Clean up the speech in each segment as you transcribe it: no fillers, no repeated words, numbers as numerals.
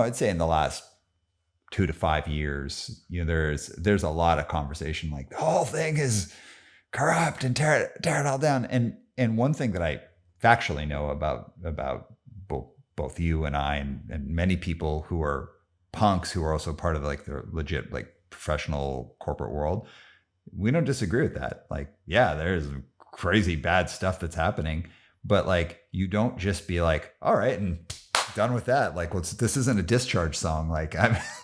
I'd say in the last 2 to 5 years, there's a lot of conversation like the whole thing is corrupt and tear it all down. And one thing that I factually know about both you and I and many people who are punks who are also part of like the legit like professional corporate world, we don't disagree with that. Like, yeah, there's crazy bad stuff that's happening, but like you don't just be like, all right, and done with that. Like, this isn't a discharge song. Like,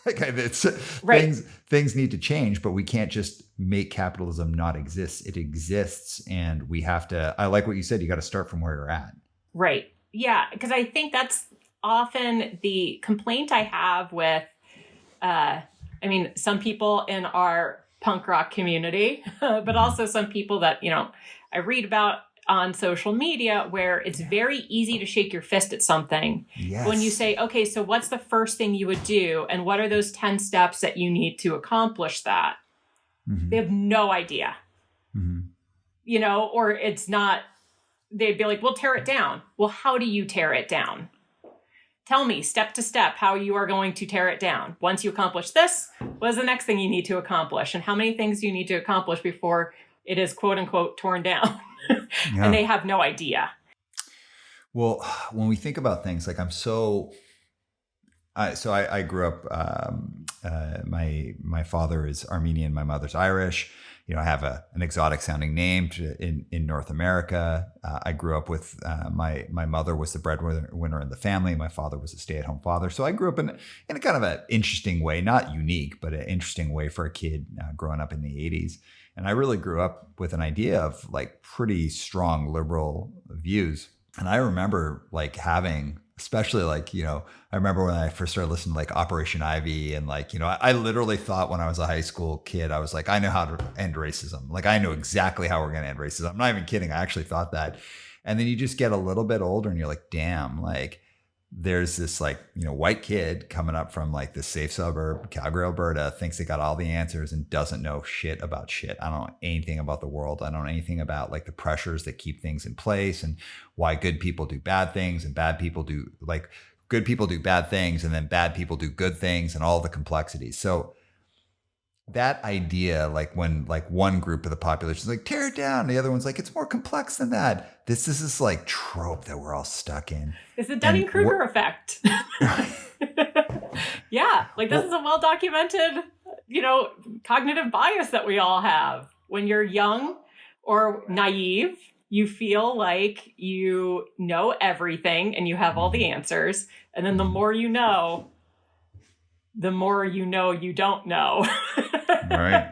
it's right. Things need to change, but we can't just make capitalism not exist. It exists, and we have to. I like what you said. You got to start from where you're at. Right. Yeah, because I think that's often the complaint I have with. Some people in our punk rock community, but also some people that I read about on social media where it's very easy to shake your fist at something. Yes. When you say, okay, so what's the first thing you would do? And what are those 10 steps that you need to accomplish that? Mm-hmm. They have no idea. Mm-hmm. Or it's not, they'd be like, well, tear it down. Well, how do you tear it down? Tell me step to step how you are going to tear it down. Once you accomplish this, what is the next thing you need to accomplish? And how many things do you need to accomplish before it is quote unquote torn down? Yeah. And they have no idea. Well, when we think about things like I grew up, my father is Armenian, my mother's Irish. I have an exotic sounding name in North America. I grew up with my mother was the breadwinner in the family. My father was a stay-at-home father. So I grew up in a kind of an interesting way, not unique, but an interesting way for a kid growing up in the 80s. And I really grew up with an idea of like pretty strong liberal views. And I remember like having, especially like, I remember when I first started listening to like Operation Ivy and like, I literally thought when I was a high school kid, I was like, I know how to end racism. Like I know exactly how we're going to end racism. I'm not even kidding. I actually thought that. And then you just get a little bit older and you're like, damn, like there's this like, white kid coming up from like the safe suburb, Calgary, Alberta, thinks they got all the answers and doesn't know shit about shit. I don't know anything about the world. I don't know anything about like the pressures that keep things in place and why good people do bad things and bad people do like good people do bad things and then bad people do good things and all the complexities. So that idea, like when like one group of the population is like, tear it down. The other one's like, it's more complex than that. This is this like trope that we're all stuck in. It's the Dunning-Kruger effect. Yeah. Like this is a well-documented, cognitive bias that we all have. When you're young or naive, you feel like you know everything and you have all the answers. And then the more you know you don't know. Right.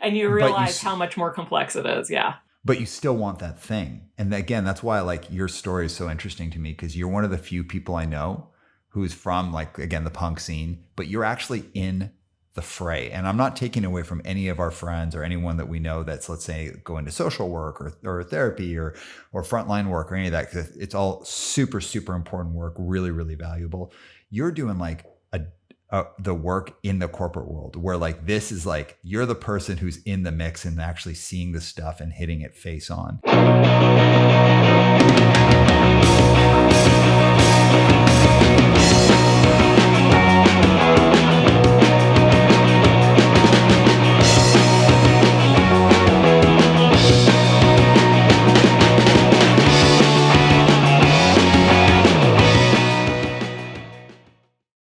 And you realize how much more complex it is. Yeah. But you still want that thing. And again, that's why like your story is so interesting to me, because you're one of the few people I know who's from like, again, the punk scene, but you're actually in the fray. And I'm not taking away from any of our friends or anyone that we know that's, let's say, go into social work or therapy or frontline work or any of that, because it's all super, super important work, really, really valuable. You're doing like the work in the corporate world where like this is like you're the person who's in the mix and actually seeing the stuff and hitting it face on.